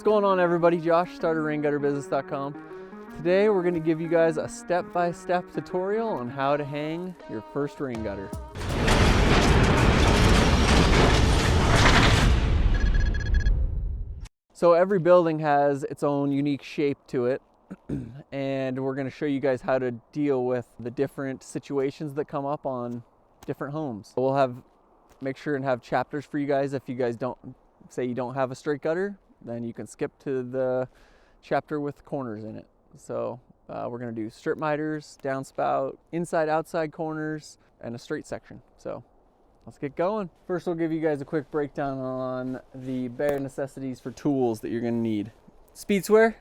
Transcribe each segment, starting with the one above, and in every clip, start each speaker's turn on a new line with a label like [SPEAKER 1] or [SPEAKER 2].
[SPEAKER 1] going on, everybody? Josh, starterraingutterbusiness.com. Today we're going to give you guys a step-by-step tutorial on how to hang your first rain gutter. So every building has its own unique shape to it, and we're going to show you guys how to deal with the different situations that come up on different homes. We'll make sure and have chapters for you guys. If you guys you don't have a straight gutter, then you can skip to the chapter with corners in it. So we're going to do strip miters, downspout, inside outside corners, and a straight section. So let's get going. First, we'll give you guys a quick breakdown on the bare necessities for tools that you're going to need. Speed swear,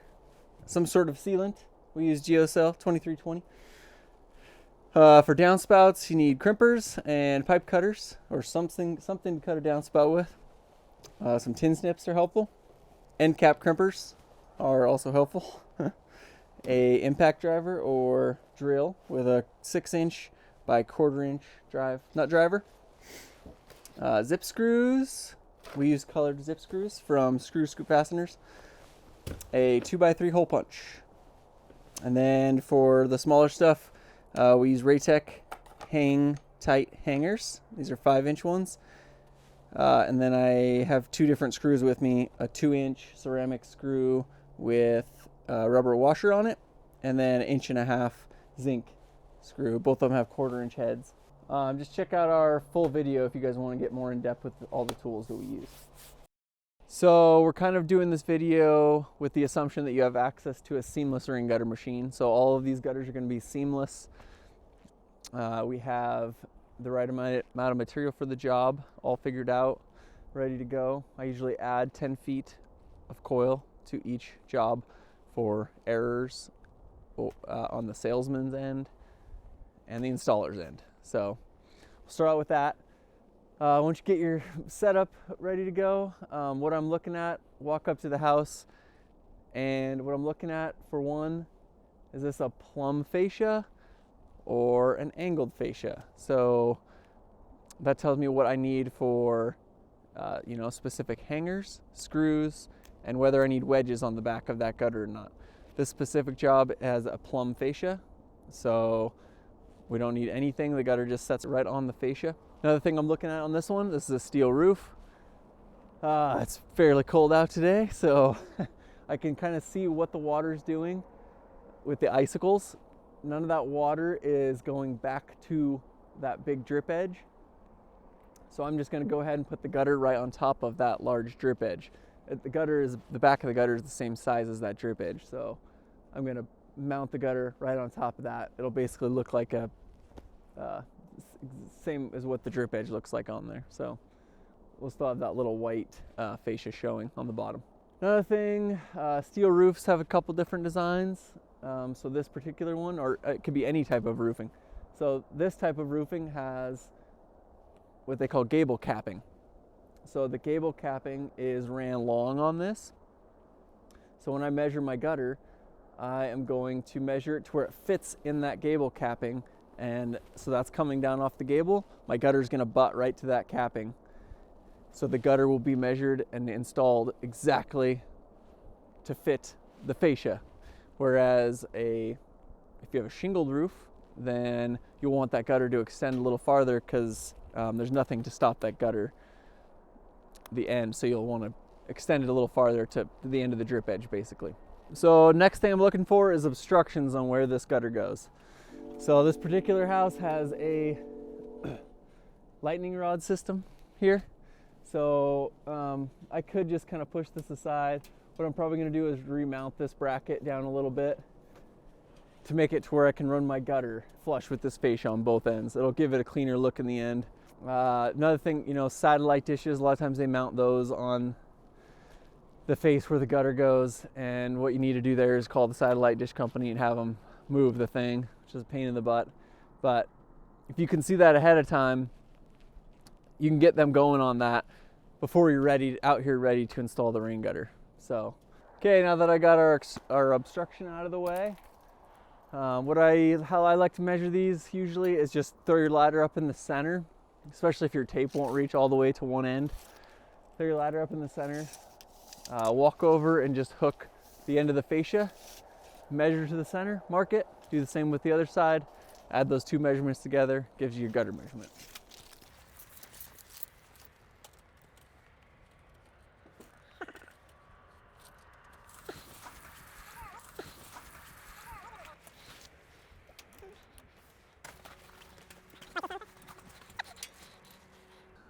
[SPEAKER 1] some sort of sealant. We use GeoCell 2320. For downspouts, you need crimpers and pipe cutters, or something to cut a downspout with. Some tin snips are helpful. End cap crimpers are also helpful. A impact driver or drill with a 6-inch by 1/4-inch nut driver. Zip screws. We use colored zip screws from Screw Scoop Fasteners. A 2x3 hole punch. And then for the smaller stuff, we use Raytech hang tight hangers. These are 5-inch ones. And then I have two different screws with me, a 2-inch ceramic screw with a rubber washer on it, and then 1.5-inch zinc screw. Both of them have 1/4-inch heads. Just check out our full video if you guys want to get more in depth with all the tools that we use. So we're kind of doing this video with the assumption that you have access to a seamless rain gutter machine. So all of these gutters are going to be seamless. We have the right amount of material for the job all figured out, ready to go. I usually add 10 feet of coil to each job for errors on the salesman's end and the installer's end. So we'll start out with that. Once you get your setup ready to go, what I'm looking at, walk up to the house, and what I'm looking at for one, is this a plumb fascia or an angled fascia? So that tells me what I need for specific hangers, screws, and whether I need wedges on the back of that gutter or not. This specific job has a plumb fascia, so we don't need anything. The gutter just sets right on the fascia. Another thing I'm looking at on this one, this is a steel roof. It's fairly cold out today, so I can kind of see what the water's doing with the icicles. None of that water is going back to that big drip edge. So I'm just going to go ahead and put the gutter right on top of that large drip edge. The back of the gutter is the same size as that drip edge, so I'm going to mount the gutter right on top of that. It'll basically look like same as what the drip edge looks like on there. So we'll still have that little white fascia showing on the bottom. Another thing, steel roofs have a couple different designs. So this particular one, or it could be any type of roofing. So this type of roofing has what they call gable capping. So the gable capping is ran long on this. So when I measure my gutter, I am going to measure it to where it fits in that gable capping. And so that's coming down off the gable. My gutter is going to butt right to that capping. So the gutter will be measured and installed exactly to fit the fascia. Whereas if you have a shingled roof, then you'll want that gutter to extend a little farther because there's nothing to stop that gutter, the end. So you'll want to extend it a little farther to the end of the drip edge, basically. So next thing I'm looking for is obstructions on where this gutter goes. So this particular house has a lightning rod system here. So I could just kind of push this aside. What I'm probably going to do is remount this bracket down a little bit to make it to where I can run my gutter flush with this fascia on both ends. It'll give it a cleaner look in the end. Another thing, satellite dishes, a lot of times they mount those on the face where the gutter goes, and what you need to do there is call the satellite dish company and have them move the thing, which is a pain in the butt. But if you can see that ahead of time, you can get them going on that before you're out here ready to install the rain gutter. So, okay, now that I got our obstruction out of the way, how I like to measure these usually is just throw your ladder up in the center, especially if your tape won't reach all the way to one end. Throw your ladder up in the center, walk over and just hook the end of the fascia, measure to the center, mark it, do the same with the other side, add those two measurements together, gives you your gutter measurement.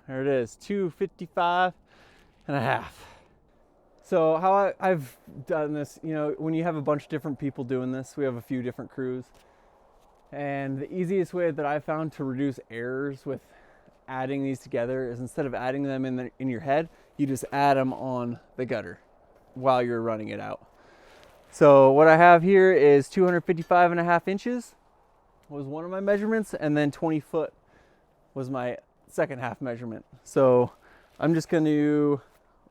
[SPEAKER 1] There it is, 255 and a half. So how I've done this, you know, when you have a bunch of different people doing this, we have a few different crews. And the easiest way that I've found to reduce errors with adding these together is instead of adding them in your head, you just add them on the gutter while you're running it out. So what I have here is 255 and a half inches was one of my measurements, and then 20 foot was my second half measurement. So I'm just going to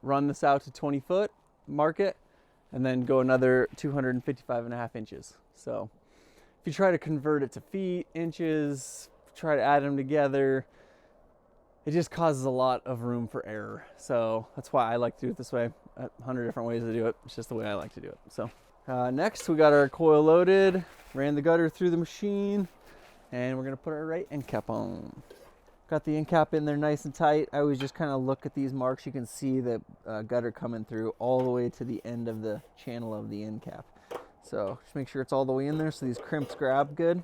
[SPEAKER 1] run this out to 20 foot, mark it, and then go another 255 and a half inches. So if you try to convert it to feet, inches, try to add them together, it just causes a lot of room for error. So that's why I like to do it this way. 100 different ways to do it. It's just the way I like to do it. So next we got our coil loaded, ran the gutter through the machine, and we're gonna put our right end cap on. Got the end cap in there nice and tight. I always just kind of look at these marks. You can see the gutter coming through all the way to the end of the channel of the end cap. So just make sure it's all the way in there so these crimps grab good.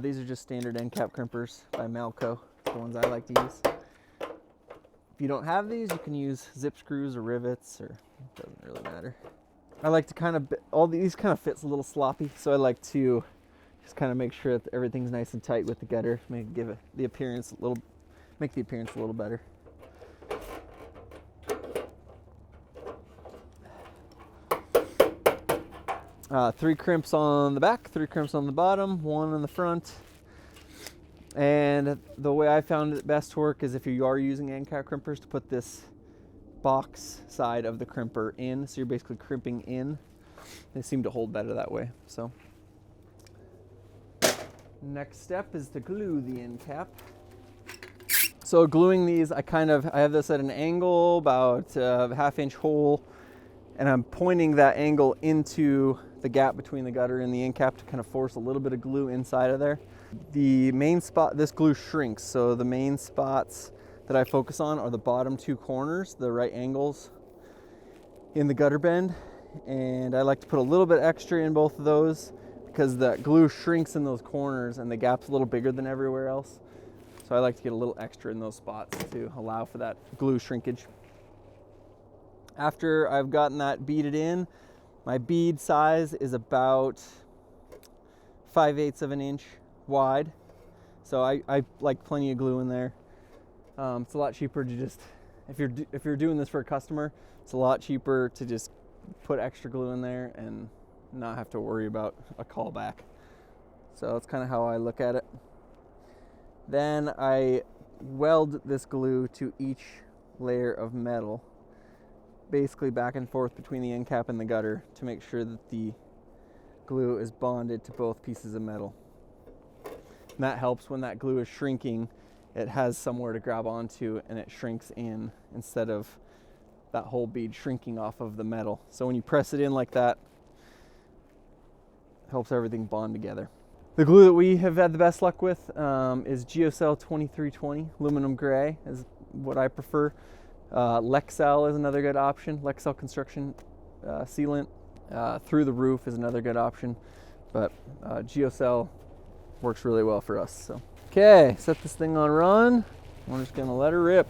[SPEAKER 1] These are just standard end cap crimpers by Malco, the ones I like to use. If you don't have these, you can use zip screws or rivets, or it doesn't really matter. I like to kind of, all these kind of fits a little sloppy, so I like to just kind of make sure that everything's nice and tight with the gutter, give it the appearance a little, make the appearance a little better. Three crimps on the back, 3 crimps on the bottom, 1 on the front. And the way I found it best to work is if you are using end cap crimpers, to put this box side of the crimper in, so you're basically crimping in. They seem to hold better that way. So next step is to glue the end cap. So gluing these, I have this at an angle, about a ½ inch hole, and I'm pointing that angle into the gap between the gutter and the end cap to kind of force a little bit of glue inside of there. The main spot, this glue shrinks, so the main spots that I focus on are the bottom 2 corners, the right angles in the gutter bend, and I like to put a little bit extra in both of those because the glue shrinks in those corners and the gap's a little bigger than everywhere else. So I like to get a little extra in those spots to allow for that glue shrinkage. After I've gotten that beaded in, my bead size is about 5/8 of an inch wide. So I like plenty of glue in there. It's a lot cheaper to just, if you're doing this for a customer, it's a lot cheaper to just put extra glue in there and not have to worry about a callback. So that's kind of how I look at it. Then I weld this glue to each layer of metal, basically back and forth between the end cap and the gutter, to make sure that the glue is bonded to both pieces of metal. And that helps when that glue is shrinking, it has somewhere to grab onto and it shrinks in instead of that whole bead shrinking off of the metal. So when you press it in like that, it helps everything bond together. The glue that we have had the best luck with is Geocell 2320 aluminum gray is what I prefer. Lexel is another good option. Lexel construction sealant through the roof is another good option, but Geocell works really well for us. So okay, set this thing on run. We're just gonna let her rip.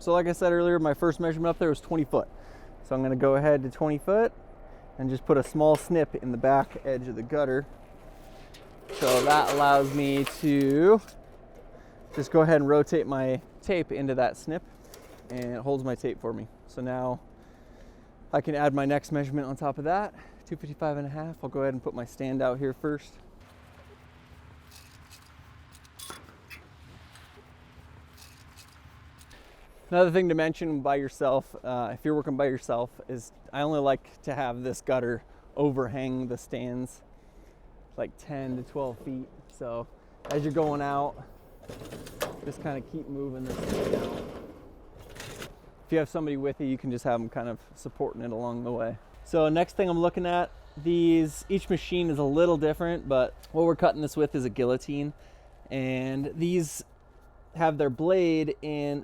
[SPEAKER 1] So like I said earlier, my first measurement up there was 20 foot. So I'm gonna go ahead to 20 foot and just put a small snip in the back edge of the gutter. So that allows me to just go ahead and rotate my tape into that snip, and it holds my tape for me. So now I can add my next measurement on top of that, 255 and a half. I'll go ahead and put my stand out here first. Another thing to mention by yourself, if you're working by yourself, is I only like to have this gutter overhang the stands like 10 to 12 feet. So as you're going out, just kind of keep moving this thing out. If you have somebody with you, you can just have them kind of supporting it along the way. So next thing I'm looking at, each machine is a little different, but what we're cutting this with is a guillotine, and these have their blade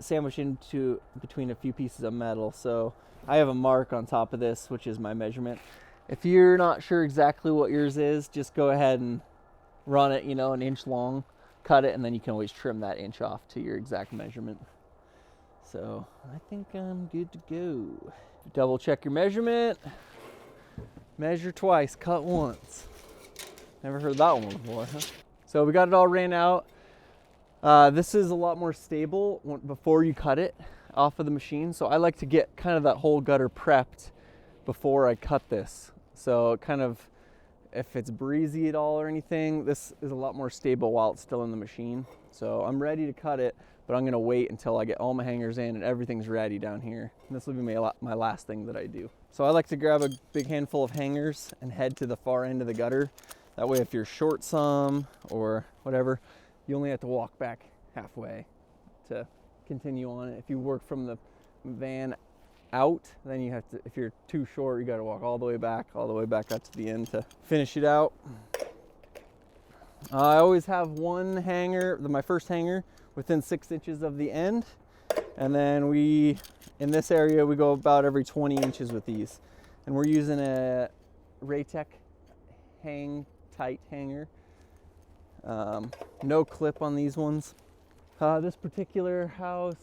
[SPEAKER 1] sandwiched into between a few pieces of metal. So I have a mark on top of this, which is my measurement. If you're not sure exactly what yours is, just go ahead and run it, an inch long, cut it, and then you can always trim that inch off to your exact measurement. So I think I'm good to go. Double check your measurement. Measure twice, cut once. Never heard that one before, huh? So we got it all ran out. This is a lot more stable before you cut it off of the machine. So I like to get kind of that whole gutter prepped before I cut this. So kind of, if it's breezy at all or anything, this is a lot more stable while it's still in the machine. So I'm ready to cut it, but I'm gonna wait until I get all my hangers in and everything's ready down here. And this will be my last thing that I do. So I like to grab a big handful of hangers and head to the far end of the gutter. That way if you're short some or whatever, you only have to walk back halfway to continue on it. If you work from the van out, then you have to, if you're too short, you gotta walk all the way back out to the end to finish it out. I always have one hanger, my first hanger, within 6 inches of the end. And then in this area, we go about every 20 inches with these. And we're using a Raytech hang tight hanger. No clip on these ones. This particular house,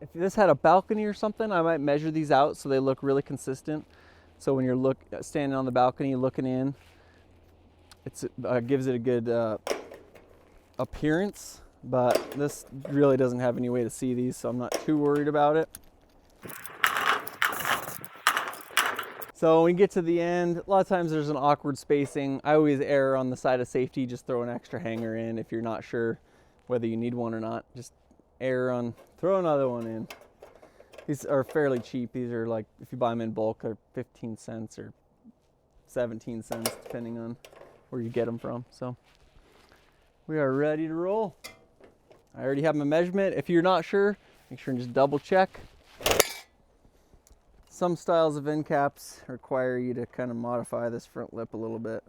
[SPEAKER 1] if this had a balcony or something, I might measure these out so they look really consistent. So when you're standing on the balcony looking in, it gives it a good appearance. But this really doesn't have any way to see these, so I'm not too worried about it. So when you get to the end, a lot of times there's an awkward spacing. I always err on the side of safety, just throw an extra hanger in if you're not sure whether you need one or not. Just throw another one in. These are fairly cheap. These are like, if you buy them in bulk, they're 15 cents or 17 cents, depending on where you get them from. So we are ready to roll. I already have my measurement. If you're not sure, make sure and just double check. Some styles of end caps require you to kind of modify this front lip a little bit.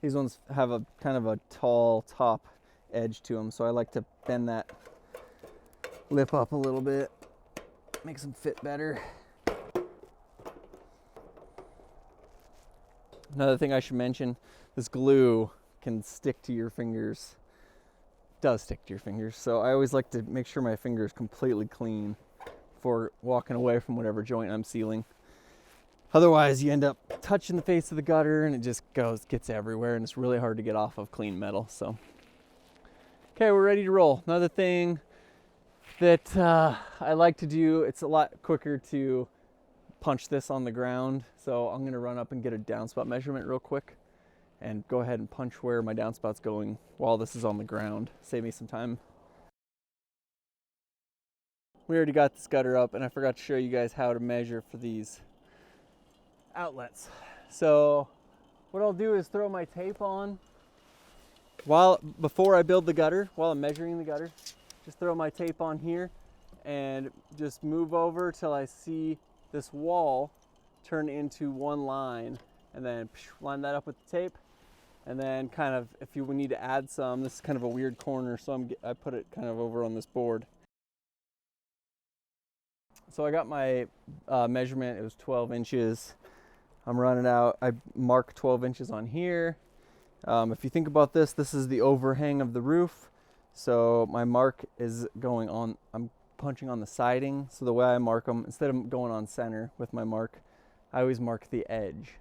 [SPEAKER 1] These ones have a kind of a tall top edge to them, so I like to bend that lip up a little bit, makes them fit better. Another thing I should mention, this glue can stick to your fingers. Does stick to your fingers, so I always like to make sure my finger is completely clean before walking away from whatever joint I'm sealing. Otherwise you end up touching the face of the gutter and it just gets everywhere, and it's really hard to get off of clean metal. So okay, we're ready to roll. Another thing that I like to do, it's a lot quicker to punch this on the ground, so I'm gonna run up and get a downspout measurement real quick and go ahead and punch where my downspout's going while this is on the ground. Save me some time. We already got this gutter up, and I forgot to show you guys how to measure for these outlets. So what I'll do is throw my tape on before I build the gutter, while I'm measuring the gutter. Just throw my tape on here and just move over till I see this wall turn into one line, and then line that up with the tape. And then kind of, if you need to add some, this is kind of a weird corner, so I put it kind of over on this board. So I got my measurement, it was 12 inches. I'm running out, I mark 12 inches on here. If you think about this, this is the overhang of the roof. So my mark is going on, I'm punching on the siding. So the way I mark them, instead of going on center with my mark, I always mark the edge.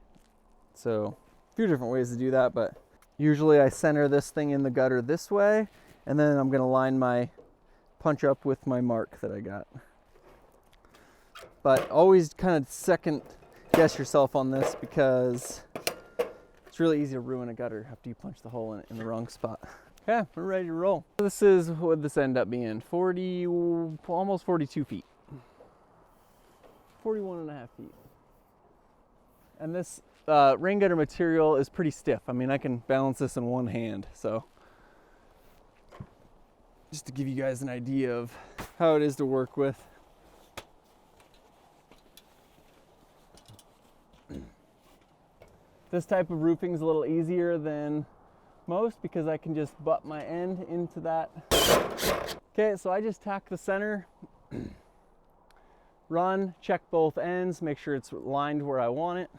[SPEAKER 1] So a few different ways to do that, but usually I center this thing in the gutter this way, and then I'm gonna line my punch up with my mark that I got. But always kind of second guess yourself on this, because it's really easy to ruin a gutter after you punch the hole in the wrong spot. Okay, we're ready to roll. This is what this end up being, almost 42 feet. 41 and a half feet. And this rain gutter material is pretty stiff. I mean, I can balance this in one hand, so just to give you guys an idea of how it is to work with. This type of roofing is a little easier than most because I can just butt my end into that. Okay, so I just tack the center, run, check both ends, make sure it's lined where I want it.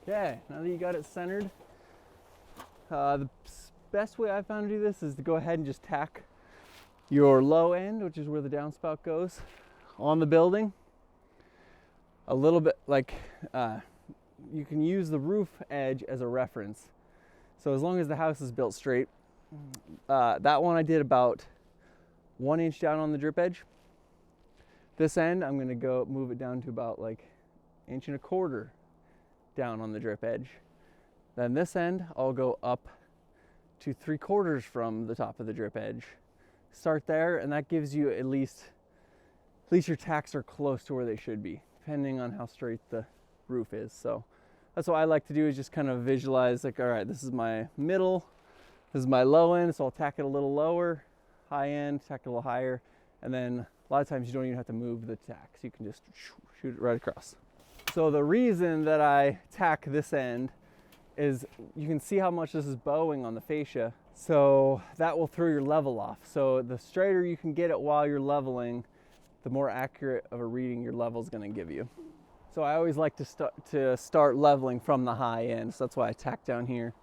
[SPEAKER 1] Okay, now that you got it centered, the best way I found to do this is to go ahead and just tack your low end, which is where the downspout goes, on the building. A little bit like, you can use the roof edge as a reference. So as long as the house is built straight, that one I did about 1 inch down on the drip edge. This end, I'm gonna go move it down to about like 1.25 inches down on the drip edge. Then this end, I'll go up to 3/4 from the top of the drip edge. Start there, and that gives you at least your tacks are close to where they should be, depending on how straight the roof is. So that's what I like to do, is just kind of visualize like, all right, this is my middle, this is my low end, so I'll tack it a little lower, high end, tack it a little higher, and then a lot of times you don't even have to move the tacks. You can just shoot it right across. So the reason that I tack this end is you can see how much this is bowing on the fascia. So that will throw your level off. So the straighter you can get it while you're leveling, the more accurate of a reading your level is going to give you. So I always like to start leveling from the high end. So that's why I tack down here,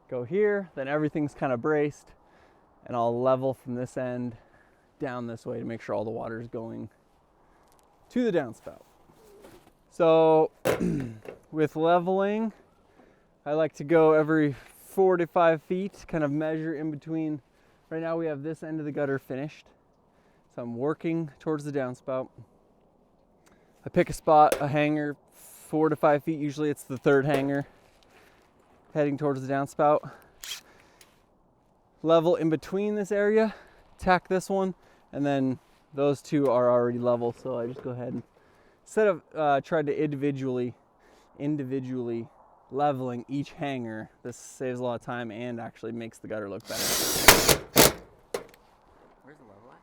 [SPEAKER 1] go here, then everything's kind of braced, and I'll level from this end down this way to make sure all the water is going to the downspout. So with leveling, I like to go every 4 to 5 feet, kind of measure in between. Right now we have this end of the gutter finished, so I'm working towards the downspout. I pick a spot, a hanger, 4 to 5 feet, usually it's the third hanger, heading towards the downspout. Level in between this area, tack this one, and then those two are already level, so I just go ahead and, instead of trying to individually leveling each hanger, this saves a lot of time and actually makes the gutter look better.
[SPEAKER 2] Where's the level at?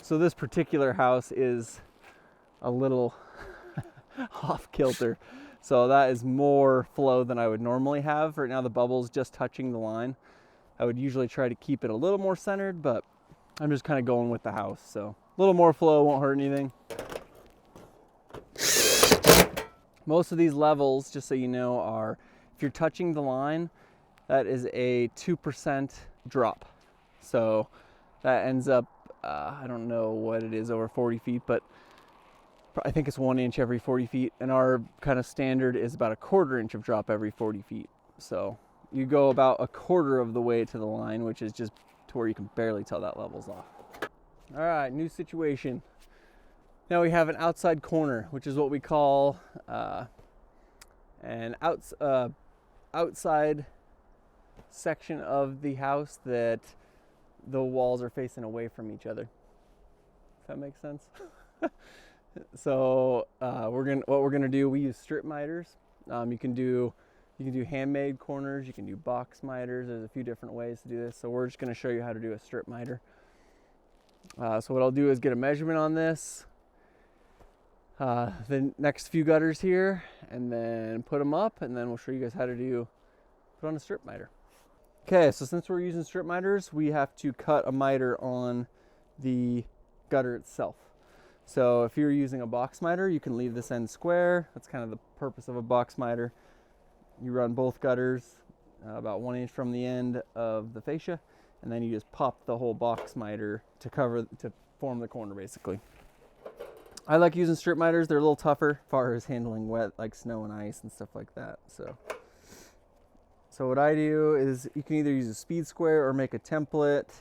[SPEAKER 1] So this particular house is a little off kilter. So that is more flow than I would normally have. Right now the bubble's just touching the line. I would usually try to keep it a little more centered, but I'm just kind of going with the house. So a little more flow won't hurt anything. Most of these levels, just so you know, are, if you're touching the line, that is a 2% drop. So that ends up, I don't know what it is over 40 feet, but I think it's 1 inch every 40 feet. And our kind of standard is about 1/4 inch of drop every 40 feet. So you go about 1/4 of the way to the line, which is just to where you can barely tell that level's off. All right, new situation. Now we have an outside corner, which is what we call an outside section of the house that the walls are facing away from each other. Does that make sense? So what we're gonna do, we use strip miters. You can do handmade corners, you can do box miters. There's a few different ways to do this. So we're just gonna show you how to do a strip miter. So what I'll do is get a measurement on this, the next few gutters here, and then put them up, and then we'll show you guys how to put on a strip miter. Okay, so since we're using strip miters, we have to cut a miter on the gutter itself. So if you're using a box miter, you can leave this end square. That's kind of the purpose of a box miter. You run both gutters about 1 inch from the end of the fascia, and then you just pop the whole box miter to form the corner, basically. I like using strip miters. They're a little tougher as far as handling wet, like snow and ice and stuff like that. So what I do is, you can either use a speed square or make a template.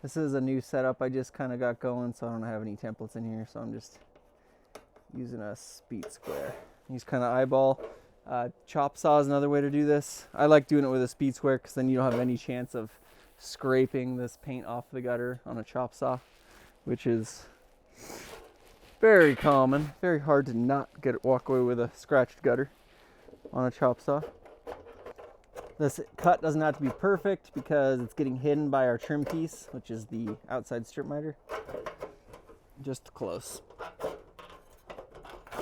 [SPEAKER 1] This is a new setup I just kind of got going, so I don't have any templates in here, so I'm just using a speed square. You just kind of eyeball. Chop saw is another way to do this. I like doing it with a speed square because then you don't have any chance of scraping this paint off the gutter on a chop saw, which is very common. Very hard to not walk away with a scratched gutter on a chop saw. This cut doesn't have to be perfect because it's getting hidden by our trim piece, which is the outside strip miter. Just close.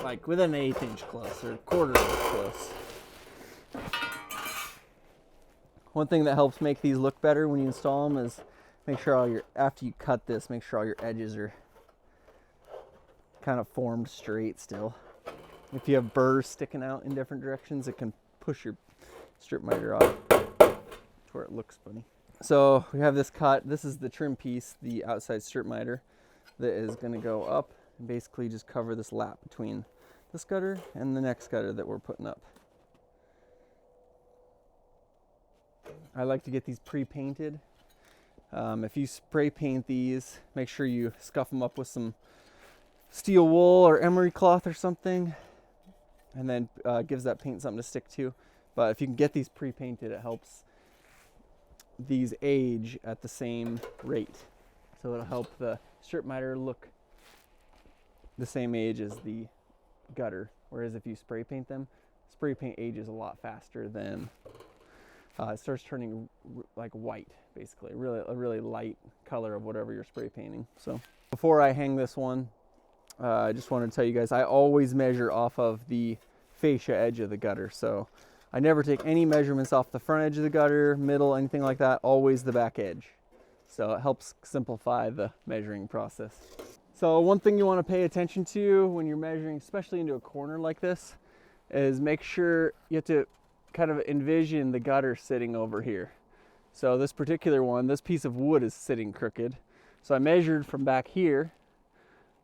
[SPEAKER 1] Like within an 1/8 inch close or 1/4 inch close. One thing that helps make these look better when you install them is make sure after you cut this, make sure all your edges are kind of formed straight still. If you have burrs sticking out in different directions, it can push your strip miter off to where it looks funny. So we have this cut. This is the trim piece, the outside strip miter, that is going to go up and basically just cover this lap between this gutter and the next gutter that we're putting up. I like to get these pre-painted. If you spray paint these, make sure you scuff them up with some steel wool or emery cloth or something, and then gives that paint something to stick to. But if you can get these pre-painted, it helps these age at the same rate. So it'll help the strip miter look the same age as the gutter. Whereas if you spray paint them, spray paint ages a lot faster than it starts turning like white, basically, a really light color of whatever you're spray painting. So before I hang this one, I just wanted to tell you guys, I always measure off of the fascia edge of the gutter. So I never take any measurements off the front edge of the gutter, middle, anything like that, always the back edge. So it helps simplify the measuring process. So one thing you want to pay attention to when you're measuring, especially into a corner like this, is make sure you have to kind of envision the gutter sitting over here. So this particular one, this piece of wood is sitting crooked. So I measured from back here,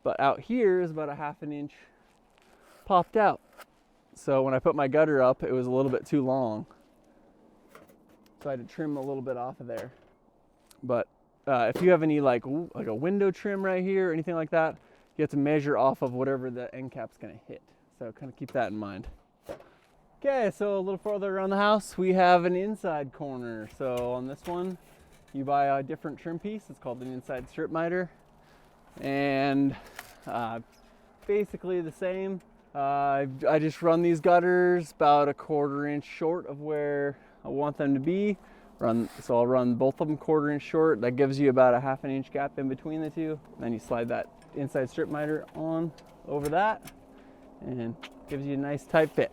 [SPEAKER 1] but out here is about a 1/2 inch popped out. So when I put my gutter up, it was a little bit too long. So I had to trim a little bit off of there. But if you have any like a window trim right here or anything like that, you have to measure off of whatever the end cap's gonna hit. So kind of keep that in mind. Okay, so a little further around the house, we have an inside corner. So on this one, you buy a different trim piece. It's called an inside strip miter. And basically the same. I just run these gutters about a 1/4 inch short of where I want them to be. So I'll run both of them 1/4 inch short. That gives you about a 1/2 inch gap in between the two. Then you slide that inside strip miter on over that and gives you a nice tight fit.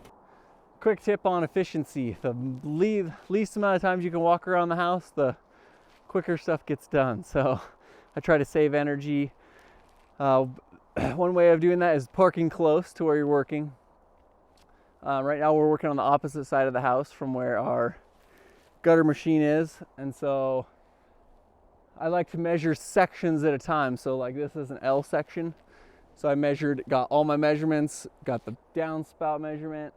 [SPEAKER 1] Quick tip on efficiency. The least amount of times you can walk around the house, the quicker stuff gets done. So I try to save energy. One way of doing that is parking close to where you're working. Right now we're working on the opposite side of the house from where our gutter machine is, and so I like to measure sections at a time. So like this is an L section, so I got all my measurements, got the downspout measurement,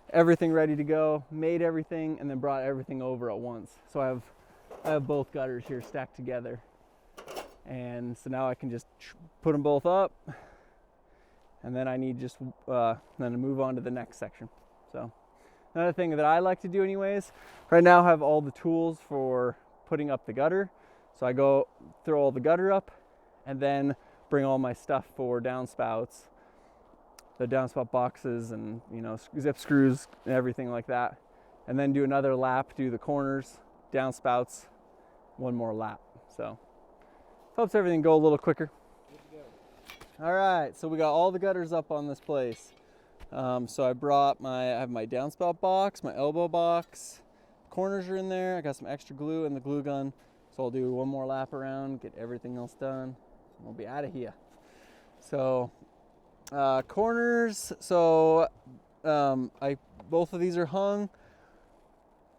[SPEAKER 1] everything ready to go, made everything, and then brought everything over at once. So I have both gutters here stacked together, and so now I can just put them both up, and then I need just then to move on to the next section. So another thing that I like to do anyways, right now I have all the tools for putting up the gutter. So I go throw all the gutter up and then bring all my stuff for downspouts, the downspout boxes and zip screws and everything like that. And then do another lap, do the corners, downspouts, one more lap. So helps everything go a little quicker. All right, so we got all the gutters up on this place. So I have my downspout box, my elbow box, corners are in there. I got some extra glue and the glue gun. So I'll do one more lap around, get everything else done, and we'll be out of here. So corners, so both of these are hung.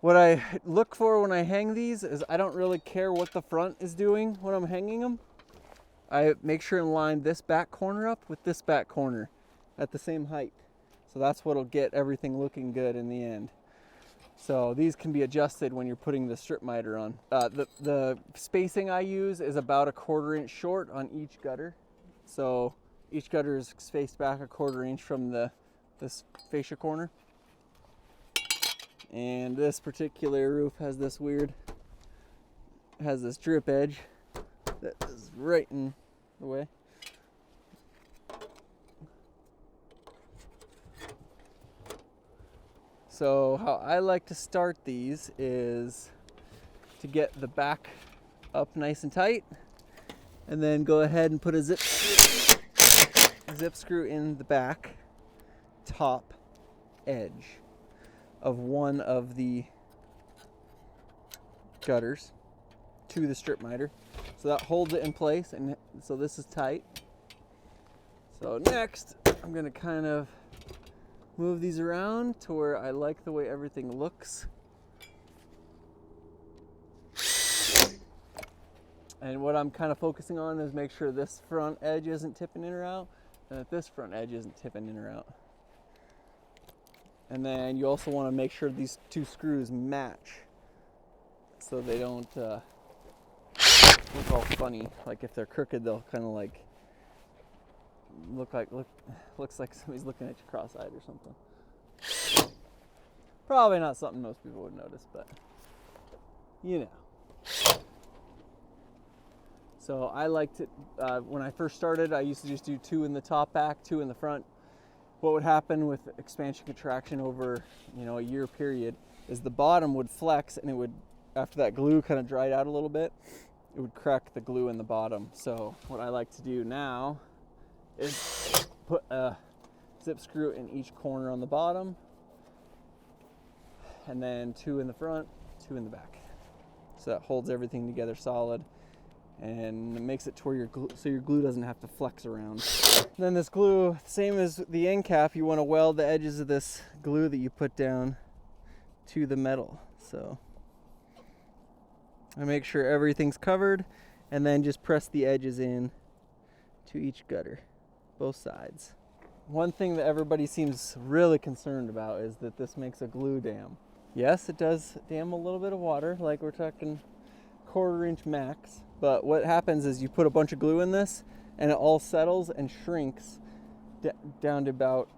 [SPEAKER 1] What I look for when I hang these is I don't really care what the front is doing when I'm hanging them. I make sure and line this back corner up with this back corner at the same height. So that's what'll get everything looking good in the end. So these can be adjusted when you're putting the strip miter on. The spacing I use is about a 1/4 inch short on each gutter. So each gutter is spaced back a 1/4 inch from this fascia corner. And this particular roof has this drip edge that is right in the way. So how I like to start these is to get the back up nice and tight, and then go ahead and put a zip screw in the back top edge of one of the gutters to the strip miter. So that holds it in place, and so this is tight. So next, I'm gonna kind of move these around to where I like the way everything looks. And what I'm kind of focusing on is make sure this front edge isn't tipping in or out, and that this front edge isn't tipping in or out. And then you also want to make sure these two screws match, so they don't look all funny. Like if they're crooked, they'll kind of like looks like somebody's looking at you cross-eyed or something. Probably not something most people would notice, but you know. So I liked it, when I first started, I used to just do 2 in the top back, 2 in the front. What would happen with expansion contraction over, a year period is the bottom would flex, and it would, after that glue kind of dried out a little bit, it would crack the glue in the bottom. So what I like to do now is put a zip screw in each corner on the bottom, and then 2 in the front, 2 in the back. So that holds everything together solid, and it makes it to where your glue doesn't have to flex around. And then this glue, same as the end cap, you want to weld the edges of this glue that you put down to the metal. So I make sure everything's covered, and then just press the edges in to each gutter, both sides. One thing that everybody seems really concerned about is that this makes a glue dam. Yes, it does dam a little bit of water, like we're talking 1/4 inch max. But what happens is you put a bunch of glue in this, and it all settles and shrinks down to about,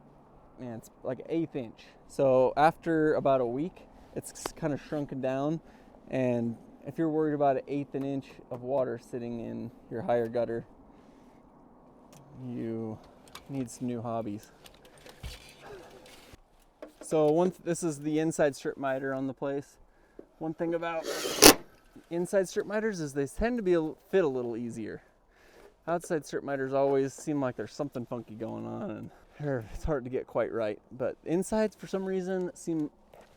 [SPEAKER 1] it's like 1/8 inch. So after about a week, it's kind of shrunken down. And if you're worried about 1/8 inch of water sitting in your higher gutter, you need some new hobbies. So this is the inside strip miter on the place. One thing about inside strip miters is they tend to fit a little easier. Outside strip miters always seem like there's something funky going on, and it's hard to get quite right. But insides, for some reason, seem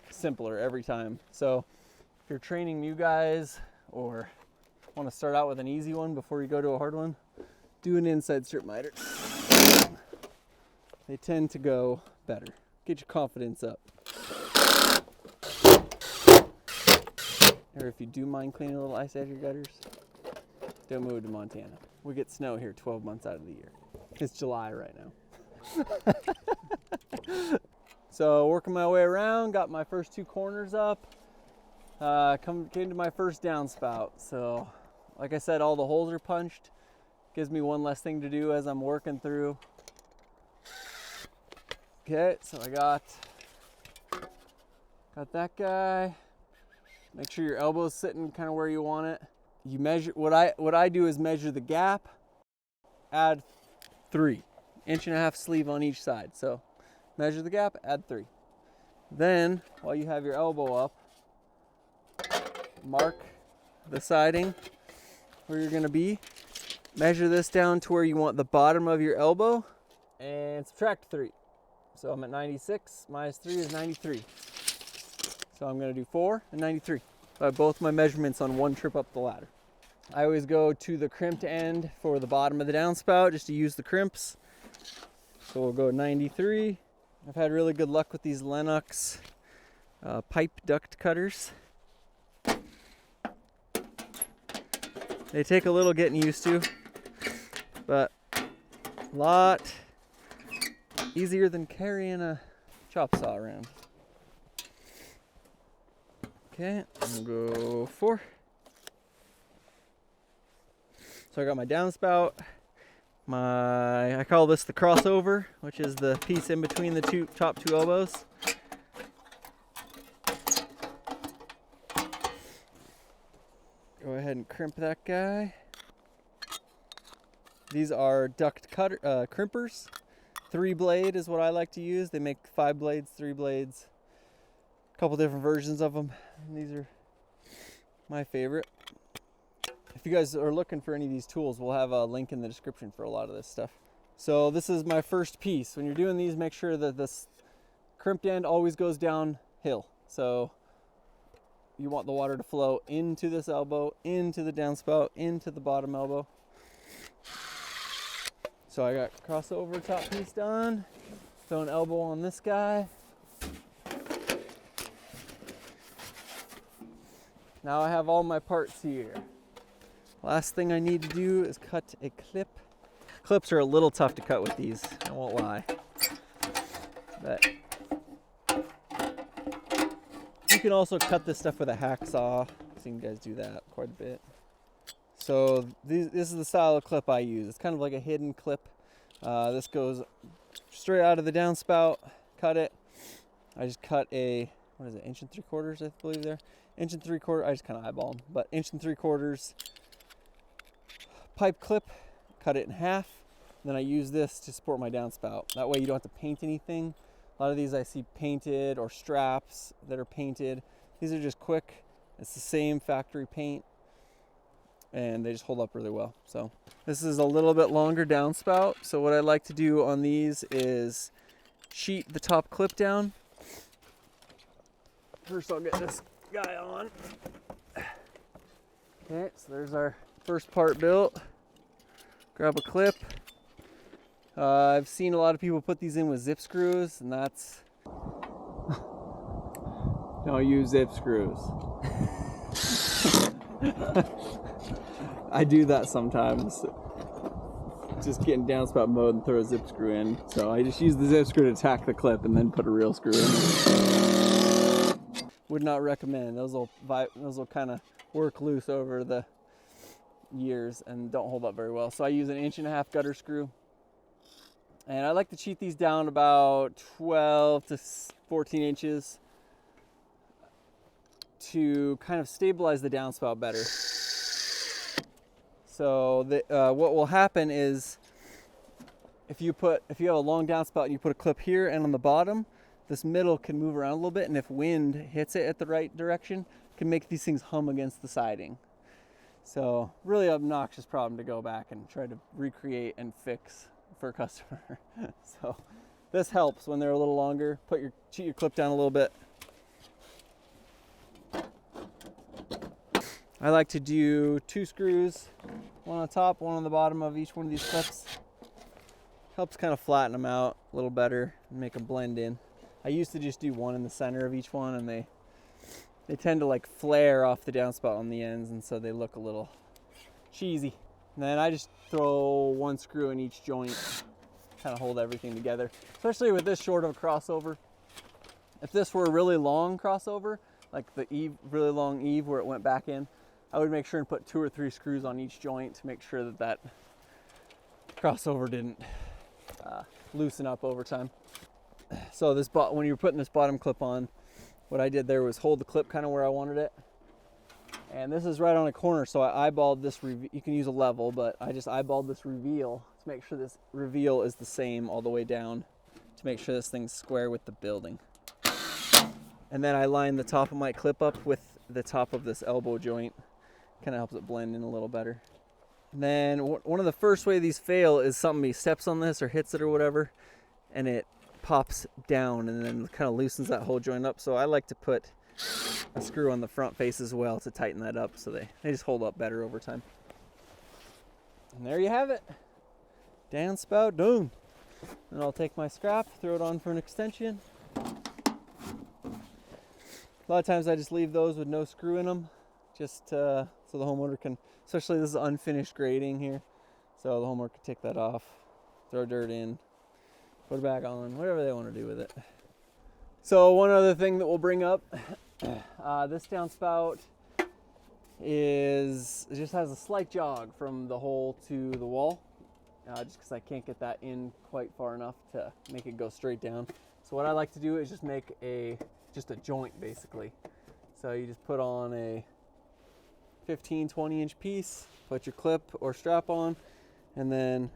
[SPEAKER 1] simpler every time. So if you're training new guys or want to start out with an easy one before you go to a hard one, do an inside strip miter. They tend to go better. Get your confidence up. Or if you do mind cleaning a little ice out of your gutters, don't move to Montana. We get snow here 12 months out of the year. It's July right now. So working my way around, got my first 2 corners up. Came to my first downspout. So like I said, all the holes are punched. Gives me one less thing to do as I'm working through. Okay, so I got that guy. Make sure your elbow's sitting kind of where you want it. You measure, what I do is measure the gap, add 3, 1.5 inch sleeve on each side. So measure the gap, add 3. Then, while you have your elbow up, mark the siding where you're gonna be. Measure this down to where you want the bottom of your elbow, and subtract 3. So I'm at 96, minus 3 is 93. So I'm gonna do 4 and 93. I have both my measurements on one trip up the ladder. I always go to the crimped end for the bottom of the downspout just to use the crimps. So we'll go 93. I've had really good luck with these Lennox pipe duct cutters. They take a little getting used to, but a lot easier than carrying a chop saw around. Okay, I'm gonna go 4. So I got my downspout, I call this the crossover, which is the piece in between the top two elbows. crimp that guy. These are duct cutter crimpers. 3-blade is what I like to use. They make 5 blades, 3 blades, a couple different versions of them. And these are my favorite. If you guys are looking for any of these tools, we'll have a link in the description for a lot of this stuff. So this is my first piece. When you're doing these, make sure that this crimped end always goes downhill. So you want the water to flow into this elbow, into the downspout, into the bottom elbow. So I got crossover top piece done. Throw an elbow on this guy. Now I have all my parts here. Last thing I need to do is cut a clip. Clips are a little tough to cut with these, I won't lie. But you can also cut this stuff with a hacksaw. I've seen guys do that quite a bit. So this is the style of clip I use. It's kind of like a hidden clip. This goes straight out of the downspout. Cut it. I just cut a, what is it, 1 3/4, I believe there. 1 3/4. I just kind of eyeball them, but 1 3/4 pipe clip. Cut it in half. Then I use this to support my downspout. That way you don't have to paint anything. A lot of these I see painted, or straps that are painted. These are just quick. It's the same factory paint, and they just hold up really well. So this is a little bit longer downspout. So what I like to do on these is sheet the top clip down. First I'll get this guy on. Okay, so there's our first part built. Grab a clip. I've seen a lot of people put these in with zip screws, and that's... Don't use zip screws. I do that sometimes. Just get in downspout mode and throw a zip screw in. So I just use the zip screw to tack the clip and then put a real screw in. Would not recommend. Those will kind of work loose over the years and don't hold up very well. So I use an 1.5 inch gutter screw. And I like to cheat these down about 12 to 14 inches to kind of stabilize the downspout better. So what will happen is if you have a long downspout and you put a clip here and on the bottom, this middle can move around a little bit, and if wind hits it at the right direction, it can make these things hum against the siding. So really obnoxious problem to go back and try to recreate and fix for a customer. So this helps when they're a little longer. Cheat your clip down a little bit. I like to do 2 screws, one on top, one on the bottom of each one of these clips. Helps kind of flatten them out a little better and make them blend in. I used to just do one in the center of each one, and they tend to like flare off the downspout on the ends, and so they look a little cheesy. And then I just throw 1 screw in each joint, kind of hold everything together. Especially with this short of a crossover. If this were a really long crossover, like the eave, really long eave where it went back in, I would make sure and put 2 or 3 screws on each joint to make sure that crossover didn't loosen up over time. So when you're putting this bottom clip on, what I did there was hold the clip kind of where I wanted it. And this is right on a corner, so I eyeballed this, you can use a level, but I just eyeballed this reveal to make sure this reveal is the same all the way down to make sure this thing's square with the building. And then I line the top of my clip up with the top of this elbow joint. Kind of helps it blend in a little better. And then one of the first way these fail is somebody steps on this or hits it or whatever, and it pops down and then kind of loosens that whole joint up. So I like to put a screw on the front face as well to tighten that up, so they just hold up better over time. And there you have it. Downspout done. And I'll take my scrap, throw it on for an extension. A lot of times I just leave those with no screw in them, just so the homeowner can, especially this is unfinished grading here, so the homeowner can take that off, throw dirt in, put it back on, whatever they want to do with it. So one other thing that we'll bring up, this downspout just has a slight jog from the hole to the wall, just because I can't get that in quite far enough to make it go straight down. So what I like to do is just make just a joint basically. So you just put on a 15, 20-inch piece. Put your clip or strap on, and then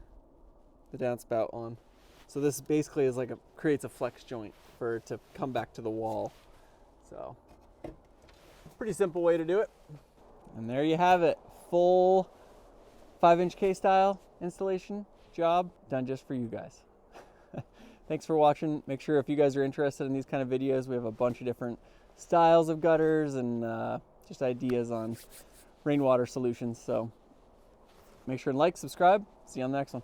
[SPEAKER 1] the downspout on. So this basically is like creates a flex joint for it to come back to the wall. So pretty simple way to do it. And there you have it. Full 5-inch K-style installation job done just for you guys. Thanks for watching. Make sure if you guys are interested in these kind of videos, we have a bunch of different styles of gutters and just ideas on rainwater solutions. So make sure and like, subscribe. See you on the next one.